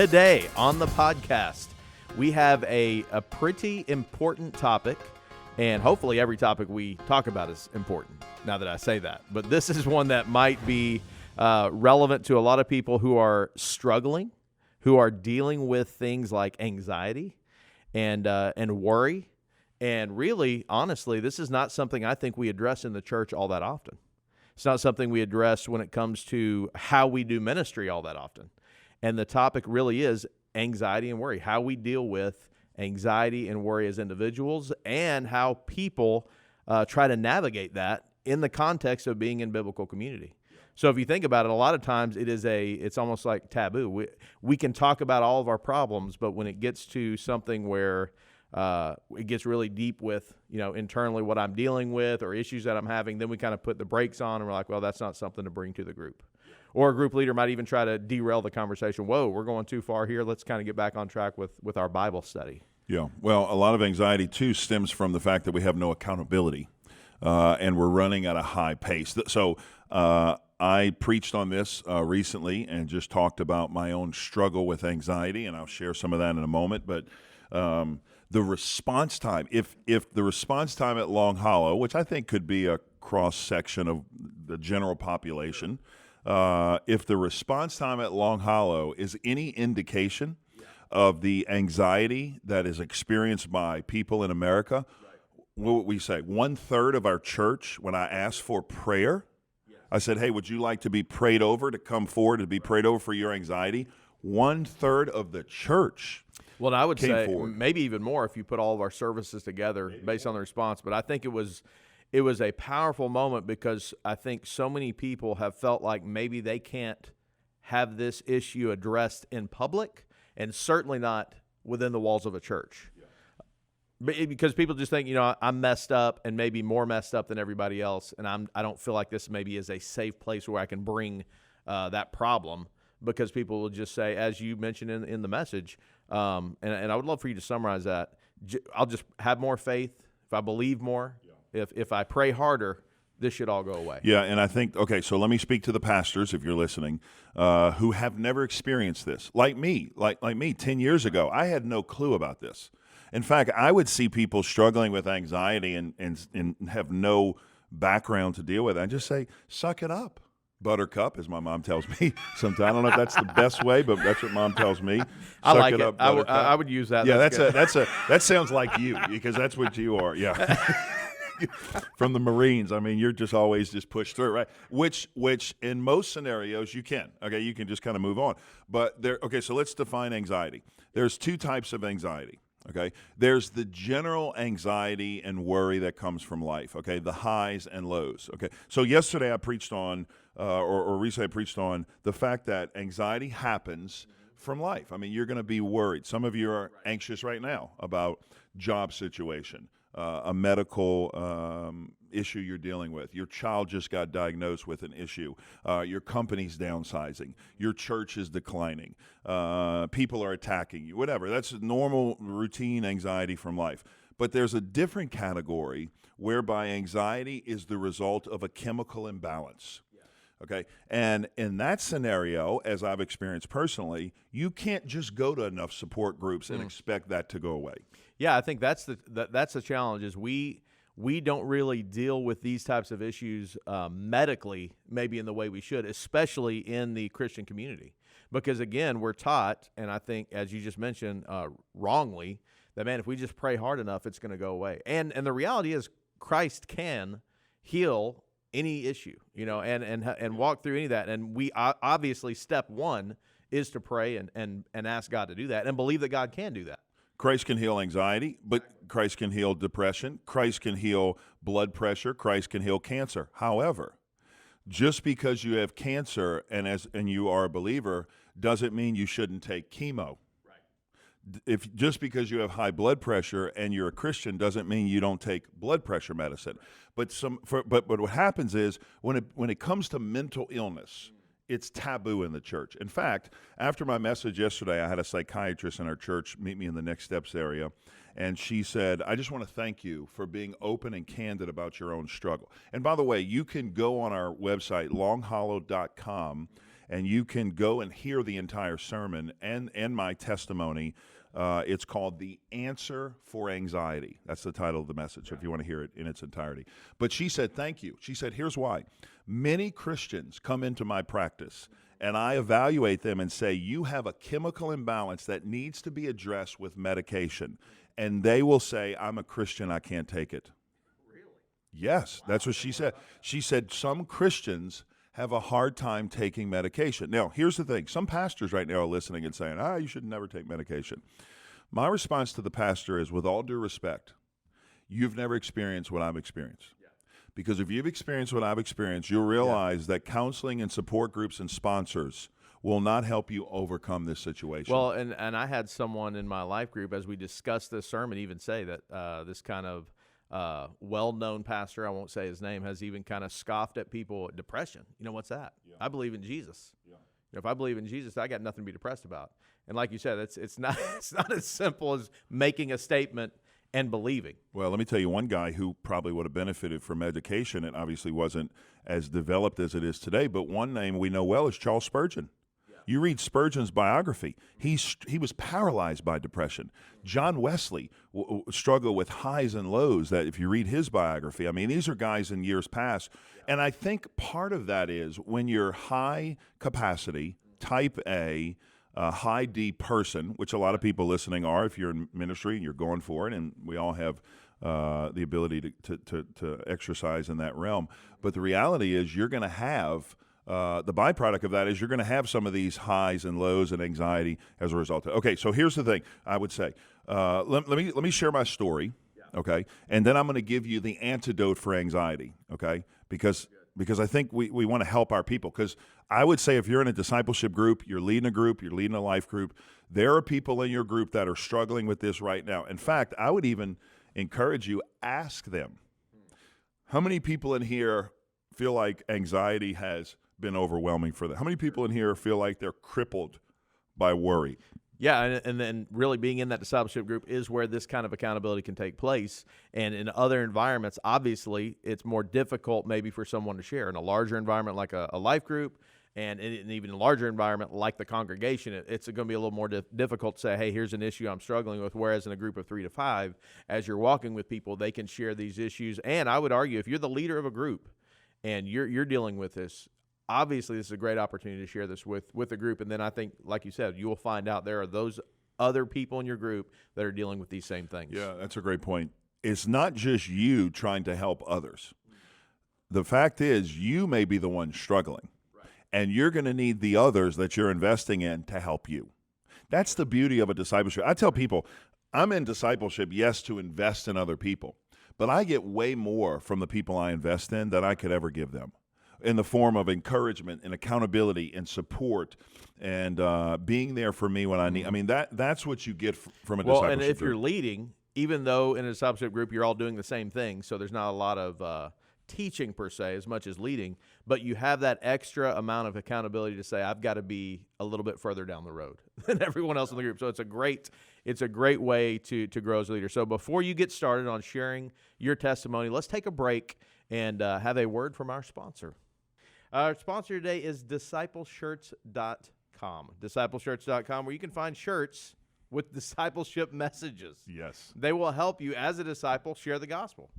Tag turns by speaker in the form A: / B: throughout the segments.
A: Today on the podcast, we have a pretty important topic, and hopefully every topic we talk about is important, now that I say that. But this is one that might be relevant to a lot of people who are struggling, who are dealing with things like anxiety and worry. And really, honestly, this is not something I think we address in the church all that often. It's not something we address when it comes to how we do ministry all that often. And the topic really is anxiety and worry, how we deal with anxiety and worry as individuals, and how people try to navigate that in the context of being in biblical community. So if you think about it, a lot of times it's almost like taboo. We can talk about all of our problems, but when it gets to something where it gets really deep with, internally what I'm dealing with or issues that I'm having, then we kind of put the brakes on and we're like, well, that's not something to bring to the group. Or a group leader might even try to derail the conversation. Whoa, we're going too far here. Let's kind of get back on track with our Bible study.
B: Yeah, well, a lot of anxiety, too, stems from the fact that we have no accountability, and we're running at a high pace. So I preached on this recently and just talked about my own struggle with anxiety, and I'll share some of that in a moment. But the response time, if the response time at Long Hollow, which I think could be a cross-section of the general population, if the response time at Long Hollow is any indication of the anxiety that is experienced by people in America, what would we say? 1/3 of our church, when I asked for prayer, I said, hey, would you like to be prayed over, to come forward to be prayed over for your anxiety? 1/3 of the church.
A: Well, I would say
B: forward.
A: Maybe even more if you put all of our services together based on the response. But I think it was a powerful moment, because I think so many people have felt like maybe they can't have this issue addressed in public, and certainly not within the walls of a church. Yeah. Because people just think, I'm messed up and maybe more messed up than everybody else, and I don't feel like this maybe is a safe place where I can bring that problem, because people will just say, as you mentioned in the message, and I would love for you to summarize that. I'll just have more faith if I believe more. If I pray harder, this should all go away. Yeah,
B: and I think, okay, so let me speak to the pastors, if you're listening, who have never experienced this. Like me, 10 years ago, I had no clue about this. In fact, I would see people struggling with anxiety and have no background to deal with it. I just say, suck it up. Buttercup, as my mom tells me sometimes. I don't know if that's the best way, but that's what mom tells me.
A: I like
B: it.
A: Up, I would use that.
B: Yeah, that sounds like you, because that's what you are. Yeah. From the Marines, I mean, you're just always just pushed through, right? Which in most scenarios you can. Okay, you can just kind of move on. But so let's define anxiety. There's two types of anxiety. Okay, there's the general anxiety and worry that comes from life. Okay, the highs and lows. Okay, so yesterday I preached on, or recently I preached on the fact that anxiety happens from life. I mean, you're going to be worried. Some of you are anxious right now about job situation, a medical issue you're dealing with. Your child just got diagnosed with an issue. Your company's downsizing. Your church is declining. People are attacking you, whatever. That's normal, routine anxiety from life. But there's a different category whereby anxiety is the result of a chemical imbalance. Okay, and in that scenario, as I've experienced personally, you can't just go to enough support groups and expect that to go away.
A: Yeah, I think that's the challenge. Is we don't really deal with these types of issues medically, maybe in the way we should, especially in the Christian community, because again, we're taught, and I think, as you just mentioned, wrongly, that man, if we just pray hard enough, it's going to go away. And the reality is, Christ can heal any issue, and walk through any of that. And we obviously, step one is to pray and ask God to do that, and believe that God can do that.
B: Christ can heal anxiety, but Christ can heal depression. Christ can heal blood pressure. Christ can heal cancer. However, just because you have cancer and you are a believer doesn't mean you shouldn't take chemo. Just because you have high blood pressure and you're a Christian doesn't mean you don't take blood pressure medicine. But what happens is when it comes to mental illness, it's taboo in the church. In fact, after my message yesterday, I had a psychiatrist in our church meet me in the Next Steps area, and she said, I just want to thank you for being open and candid about your own struggle. And by the way, you can go on our website, longhollow.com, and you can go and hear the entire sermon and my testimony. It's called The Answer for Anxiety. That's the title of the message, if you want to hear it in its entirety. But she said, thank you. She said, here's why. Many Christians come into my practice, and I evaluate them and say, you have a chemical imbalance that needs to be addressed with medication. And they will say, I'm a Christian, I can't take it. Really? Yes, that's what she said. She said some Christians have a hard time taking medication. Now, here's the thing. Some pastors right now are listening and saying, you should never take medication. My response to the pastor is, with all due respect, you've never experienced what I've experienced. Yeah. Because if you've experienced what I've experienced, you'll realize that counseling and support groups and sponsors will not help you overcome this situation.
A: Well, and I had someone in my life group, as we discussed this sermon, even say that this kind of well-known pastor, I won't say his name, has even kind of scoffed at people at depression. You know, what's that? Yeah. I believe in Jesus. Yeah. You know, if I believe in Jesus, I got nothing to be depressed about. And like you said, it's not as simple as making a statement and believing.
B: Well, let me tell you one guy who probably would have benefited from medication. It obviously wasn't as developed as it is today, but one name we know well is Charles Spurgeon. You read Spurgeon's biography, he was paralyzed by depression. John Wesley struggled with highs and lows, that if you read his biography, I mean, these are guys in years past. And I think part of that is when you're high capacity, type A, high D person, which a lot of people listening are, if you're in ministry and you're going for it, and we all have the ability to exercise in that realm. But the reality is you're going to have the byproduct of that is you're going to have some of these highs and lows and anxiety as a result of it. Okay, so here's the thing I would say. Let me share my story, okay? And then I'm going to give you the antidote for anxiety, okay? Because I think we want to help our people. Because I would say if you're in a discipleship group, you're leading a life group, there are people in your group that are struggling with this right now. In fact, I would even encourage you, ask them, how many people in here feel like anxiety has been overwhelming for them? How many people in here feel like they're crippled by worry?
A: Yeah, and then really being in that discipleship group is where this kind of accountability can take place. And in other environments, obviously, it's more difficult maybe for someone to share. In a larger environment like a life group, and in even a larger environment like the congregation, it's going to be a little more difficult to say, hey, here's an issue I'm struggling with, whereas in a group of 3 to 5, as you're walking with people, they can share these issues. And I would argue, if you're the leader of a group and you're dealing with this, obviously, this is a great opportunity to share this with the group. And then I think, like you said, you will find out there are those other people in your group that are dealing with these same things.
B: Yeah, that's a great point. It's not just you trying to help others. The fact is, you may be the one struggling, right, and you're going to need the others that you're investing in to help you. That's the beauty of a discipleship. I tell people, I'm in discipleship, yes, to invest in other people, but I get way more from the people I invest in than I could ever give them, in the form of encouragement and accountability and support and being there for me when I need. I mean, that's what you get from a discipleship group.
A: And if you're leading, even though in a discipleship group you're all doing the same thing, so there's not a lot of teaching per se as much as leading, but you have that extra amount of accountability to say, I've got to be a little bit further down the road than everyone else in the group. So it's a great way to grow as a leader. So before you get started on sharing your testimony, let's take a break and have a word from our sponsor. Our sponsor today is discipleshirts.com. Discipleshirts.com, where you can find shirts with discipleship messages.
B: Yes.
A: They will help you as a disciple share the gospel.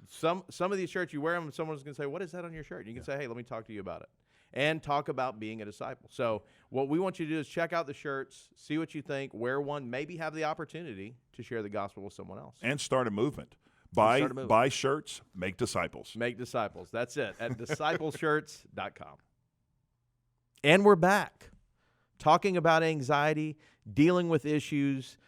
A: Some of these shirts, you wear them and someone's going to say, what is that on your shirt? And you can say, hey, let me talk to you about it. And talk about being a disciple. So what we want you to do is check out the shirts, see what you think, wear one, maybe have the opportunity to share the gospel with someone else.
B: And start a movement. Buy shirts, make disciples.
A: Make disciples. That's it, at discipleshirts.com. And we're back talking about anxiety, dealing with issues,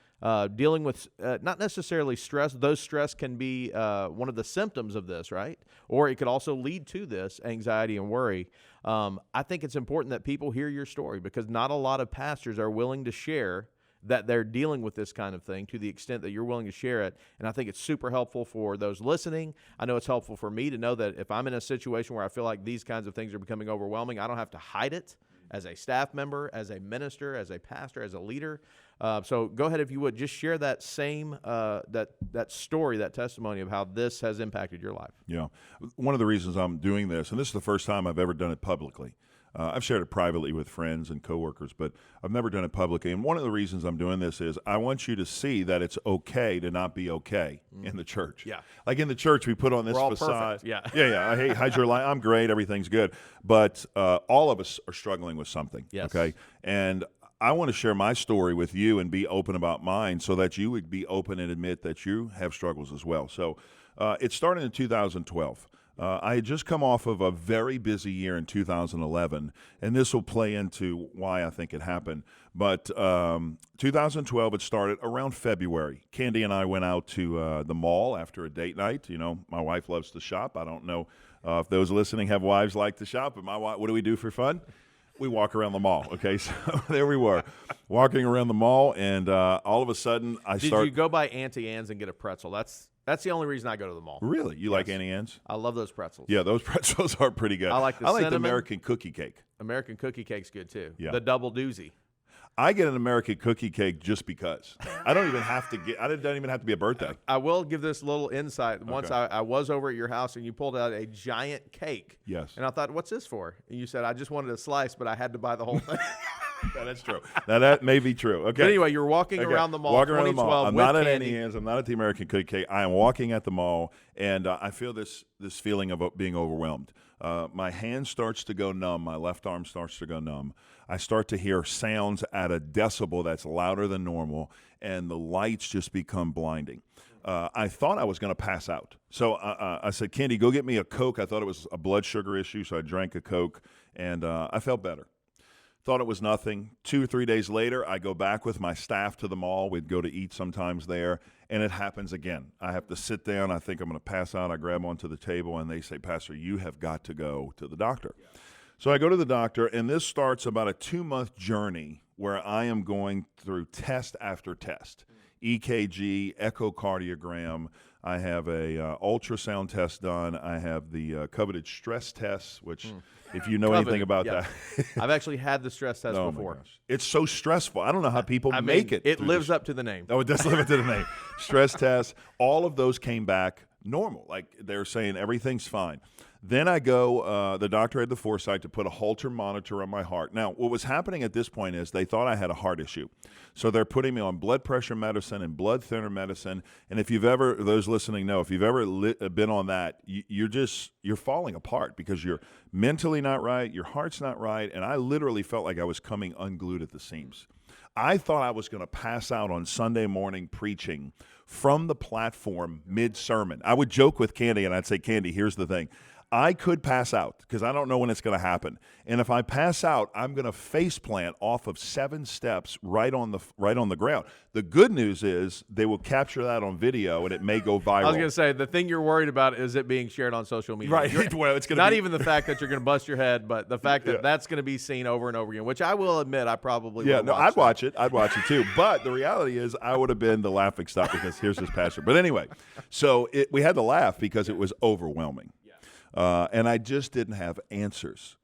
A: dealing with not necessarily stress. Those stress can be one of the symptoms of this, right? Or it could also lead to this, anxiety and worry. I think it's important that people hear your story, because not a lot of pastors are willing to share that they're dealing with this kind of thing to the extent that you're willing to share it. And I think it's super helpful for those listening. I know it's helpful for me to know that if I'm in a situation where I feel like these kinds of things are becoming overwhelming, I don't have to hide it as a staff member, as a minister, as a pastor, as a leader. So go ahead, if you would, just share that same that story, that testimony of how this has impacted your life.
B: Yeah. One of the reasons I'm doing this, and this is the first time I've ever done it publicly, I've shared it privately with friends and coworkers, but I've never done it publicly. And one of the reasons I'm doing this is I want you to see that it's okay to not be okay in the church.
A: Yeah.
B: Like in the church, we put on this
A: We're all
B: facade.
A: perfect.
B: Yeah. Hey, how's your life? I'm great. Everything's good. But all of us are struggling with something.
A: Yes.
B: Okay. And I want to share my story with you and be open about mine so that you would be open and admit that you have struggles as well. So it started in 2012. I had just come off of a very busy year in 2011, and this will play into why I think it happened. But 2012, it started around February. Candy and I went out to the mall after a date night. You know, my wife loves to shop. I don't know if those listening have wives like to shop, but my wife, what do we do for fun? We walk around the mall. Okay, so there we were, walking around the mall, and all of a sudden
A: Did you go by Auntie Anne's and get a pretzel? That's the only reason I go to the mall.
B: Really? You like Auntie Anne's?
A: I love those pretzels.
B: Yeah, those pretzels are pretty good.
A: I like the
B: the
A: cinnamon.
B: American cookie cake.
A: American cookie cake's good too.
B: Yeah.
A: The double doozy.
B: I get an American cookie cake just because. I don't even have to get. I don't even have to be a birthday.
A: I will give this little insight. Once
B: Okay.
A: I was over at your house and you pulled out a giant cake.
B: Yes.
A: And I thought, what's this for? And you said, I just wanted a slice, but I had to buy the whole thing.
B: Yeah, that's true. Now that may be true. Okay.
A: But anyway, you're walking
B: Okay.
A: around the mall.
B: Walking around the mall.
A: 2012
B: I'm
A: with
B: not at
A: Candy.
B: Auntie Anne's. I'm not at the American cookie cake. I am walking at the mall, and I feel this feeling of being overwhelmed. My hand starts to go numb. My left arm starts to go numb. I start to hear sounds at a decibel that's louder than normal, and the lights just become blinding. I thought I was going to pass out. So I said, Candy, go get me a Coke. I thought it was a blood sugar issue, so I drank a Coke, and I felt better. Thought it was nothing. 2 or 3 days later, I go back with my staff to the mall. We'd go to eat sometimes there, and it happens again. I have to sit down. I think I'm going to pass out. I grab onto the table, and they say, Pastor, you have got to go to the doctor. Yeah. So I go to the doctor, and this starts about a 2-month journey where I am going through test after test, EKG, echocardiogram. I have a ultrasound test done. I have the coveted stress test, which if you know anything about that.
A: I've actually had the stress test
B: Oh
A: before.
B: my gosh. It's so stressful. I don't know how people make it.
A: It
B: through
A: lives
B: this.
A: up to the name.
B: Oh, it does live up to the name. Stress test. All of those came back normal. Like they're saying everything's fine. Then I go, the doctor had the foresight to put a Holter monitor on my heart. Now, what was happening at this point is they thought I had a heart issue. So they're putting me on blood pressure medicine and blood thinner medicine. And if you've ever, those listening know, if you've ever been on that, you're falling apart because you're mentally not right, your heart's not right. And I literally felt like I was coming unglued at the seams. I thought I was going to pass out on Sunday morning preaching from the platform mid-sermon. I would joke with Candy and I'd say, Candy, here's the thing. I could pass out because I don't know when it's going to happen. And if I pass out, I'm going to face plant off of 7 steps right on the ground. The good news is they will capture that on video and it may go viral.
A: I was going to say, the thing you're worried about is it being shared on social media.
B: Right. Well, it's going to
A: not
B: be
A: even the fact that you're going to bust your head, but the fact that that's going to be seen over and over again, which I will admit I probably will
B: I'd watch it. I'd watch it too. But the reality is I would have been the laughing stock because here's this pastor. But anyway, so we had to laugh because it was overwhelming. And I just didn't have answers.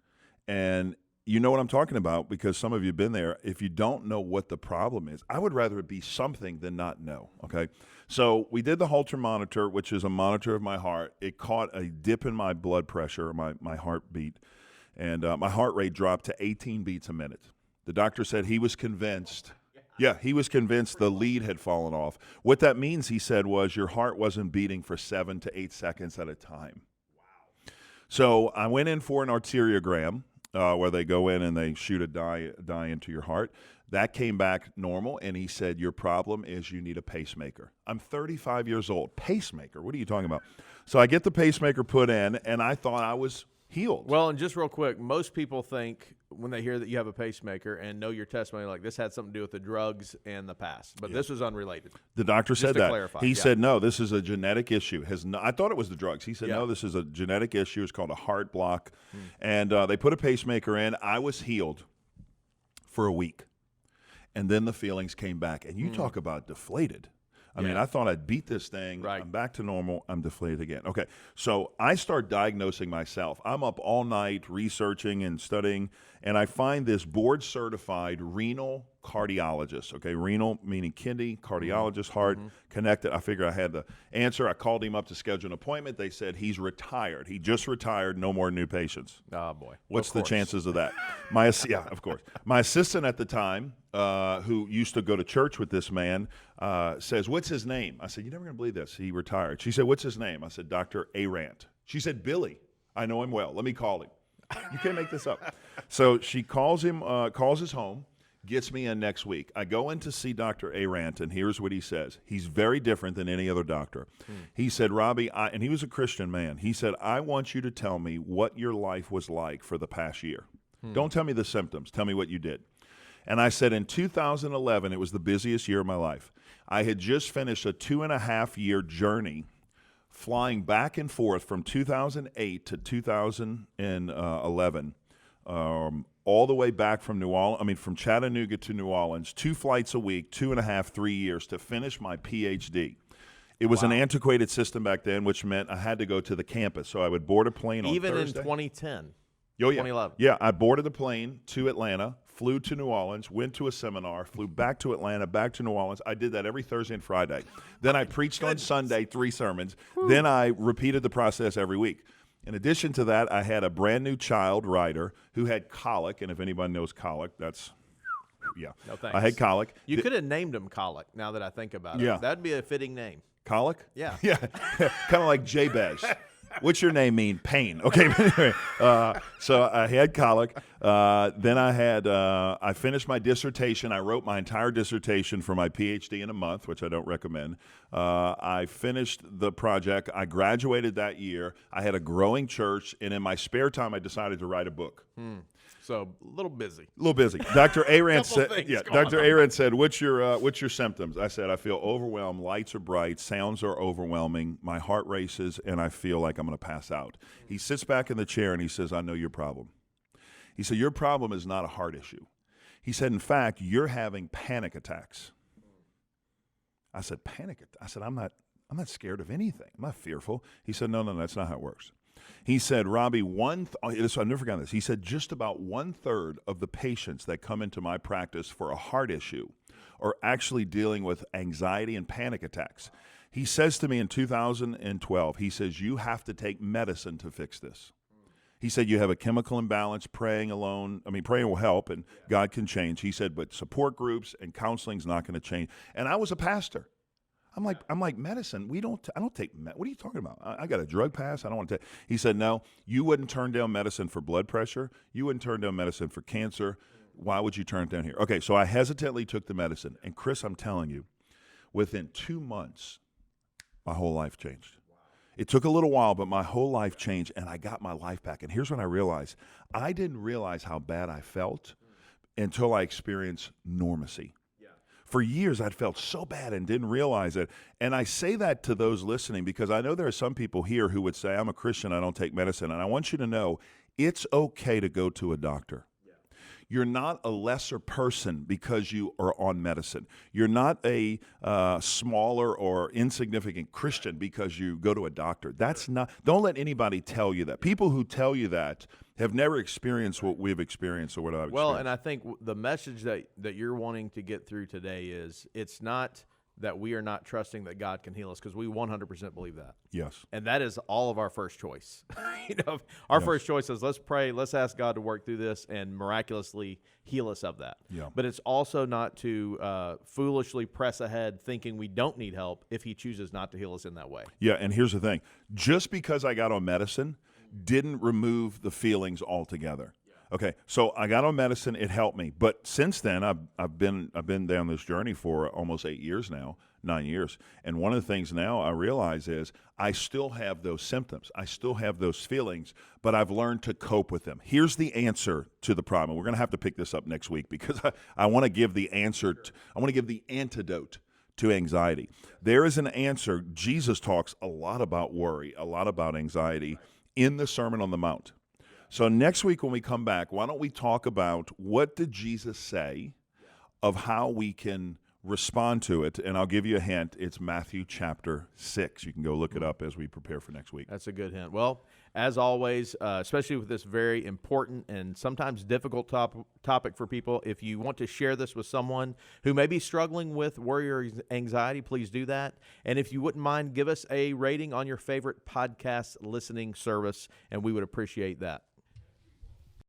B: And you know what I'm talking about because some of you have been there. If you don't know what the problem is, I would rather it be something than not know, okay? So we did the Holter monitor, which is a monitor of my heart. It caught a dip in my blood pressure, my heartbeat, and my heart rate dropped to 18 beats a minute. The doctor said he was convinced. Yeah, he was convinced the lead had fallen off. What that means, he said, was your heart wasn't beating for 7 to 8 seconds at a time. So I went in for an arteriogram where they go in and they shoot a dye into your heart. That came back normal, and he said, your problem is you need a pacemaker. I'm 35 years old. Pacemaker? What are you talking about? So I get the pacemaker put in, and I thought I was healed.
A: Well, and just real quick, most people think when they hear that you have a pacemaker and know your testimony, like this had something to do with the drugs and the past, but this was unrelated.
B: The doctor said
A: to
B: that.
A: clarify,
B: He said, no, this is a genetic issue. I thought it was the drugs. He said,
A: Yeah.
B: no, this is a genetic issue. It's called a heart block. And they put a pacemaker in. I was healed for a week. And then the feelings came back. And you talk about deflated. I mean, I thought I'd beat this thing.
A: Right.
B: I'm back to normal. I'm deflated again. Okay, so I start diagnosing myself. I'm up all night researching and studying, and I find this board-certified renal cardiologist. Okay, renal meaning kidney, cardiologist, heart, connected. I figured I had the answer. I called him up to schedule an appointment. They said he's retired. He just retired. No more new patients.
A: Oh, boy.
B: What's the chances of that? Yeah, of course. My assistant at the time, who used to go to church with this man, says, "What's his name?" I said, "You're never going to believe this. He retired." She said, "What's his name?" I said, "Dr. Arant." She said, "Billy, I know him well. Let me call him." You can't make this up. So she calls him, calls his home, gets me in next week. I go in to see Dr. Arant, and here's what he says. He's very different than any other doctor. He said, "Robby," and he was a Christian man. He said, "I want you to tell me what your life was like for the past year. Don't tell me the symptoms. Tell me what you did." And I said, in 2011, it was the busiest year of my life. I had just finished a 2.5-year journey flying back and forth from 2008 to 2011, all the way back from from Chattanooga to New Orleans, 2 flights a week, 2.5, 3 years to finish my PhD. It was an antiquated system back then, which meant I had to go to the campus. So I would board a plane on
A: Even
B: Thursday.
A: in 2010.
B: Oh, yeah.
A: 2011.
B: Yeah, I boarded the plane to Atlanta, flew to New Orleans, went to a seminar, flew back to Atlanta, back to New Orleans. I did that every Thursday and Friday. Then I preached on Sunday, 3 sermons. Then I repeated the process every week. In addition to that, I had a brand new child writer who had colic, and if anybody knows colic, that's, yeah.
A: No thanks.
B: I had colic.
A: You could have named him Colic, now that I think about it.
B: Yeah.
A: That'd be a fitting name.
B: Colic?
A: Yeah.
B: Yeah, kind of like Jabez. What's your name mean? Pain. Okay. So I had colic. Then I finished my dissertation. I wrote my entire dissertation for my PhD in a month, which I don't recommend. I finished the project. I graduated that year. I had a growing church, and in my spare time, I decided to write a book.
A: So a little busy.
B: A little busy. Dr. Arant said,
A: things
B: Dr. Arant said, what's your symptoms? I said, I feel overwhelmed, lights are bright, sounds are overwhelming, my heart races, and I feel like I'm going to pass out. He sits back in the chair and he says, I know your problem. He said, your problem is not a heart issue. He said, in fact, you're having panic attacks. I said, panic? I said, I'm not scared of anything. I'm not fearful. He said, no, that's not how it works. He said, Robby, I've never forgotten this. He said, just about 1/3 of the patients that come into my practice for a heart issue are actually dealing with anxiety and panic attacks. He says to me in 2012, he says, you have to take medicine to fix this. He said, you have a chemical imbalance, praying will help and God can change. He said, but support groups and counseling is not going to change. And I was a pastor. I'm like medicine. I don't take. What are you talking about? I got a drug pass. I don't want to take. He said, no, you wouldn't turn down medicine for blood pressure. You wouldn't turn down medicine for cancer. Why would you turn it down here? Okay, so I hesitantly took the medicine. And Chris, I'm telling you, within 2 months, my whole life changed. It took a little while, but my whole life changed, and I got my life back. And here's when I realized. I didn't realize how bad I felt until I experienced normacy. For years, I'd felt so bad and didn't realize it. And I say that to those listening because I know there are some people here who would say, I'm a Christian, I don't take medicine. And I want you to know it's okay to go to a doctor. You're not a lesser person because you are on medicine. You're not a smaller or insignificant Christian because you go to a doctor. Don't let anybody tell you that. People who tell you that have never experienced what we've experienced or what I've experienced.
A: Well, and I think the message that you're wanting to get through today is it's not that we are not trusting that God can heal us, because we 100% believe that.
B: Yes.
A: And that is all of our first choice. Our first choice is let's pray, let's ask God to work through this and miraculously heal us of that.
B: Yeah.
A: But it's also not to foolishly press ahead thinking we don't need help if he chooses not to heal us in that way.
B: Yeah, and here's the thing. Just because I got on medicine didn't remove the feelings altogether. Okay, so I got on medicine, it helped me. But since then, I've been down this journey for almost 8 years now, 9 years. And one of the things now I realize is I still have those symptoms. I still have those feelings, but I've learned to cope with them. Here's the answer to the problem. We're going to have to pick this up next week because I want to give the answer. I want to give the antidote to anxiety. There is an answer. Jesus talks a lot about worry, a lot about anxiety in the Sermon on the Mount. So next week when we come back, why don't we talk about what did Jesus say of how we can respond to it? And I'll give you a hint. It's Matthew chapter 6. You can go look it up as we prepare for next week.
A: That's a good hint. Well, As always, especially with this very important and sometimes difficult topic for people, if you want to share this with someone who may be struggling with worry or anxiety, please do that. And if you wouldn't mind, give us a rating on your favorite podcast listening service, and we would appreciate that.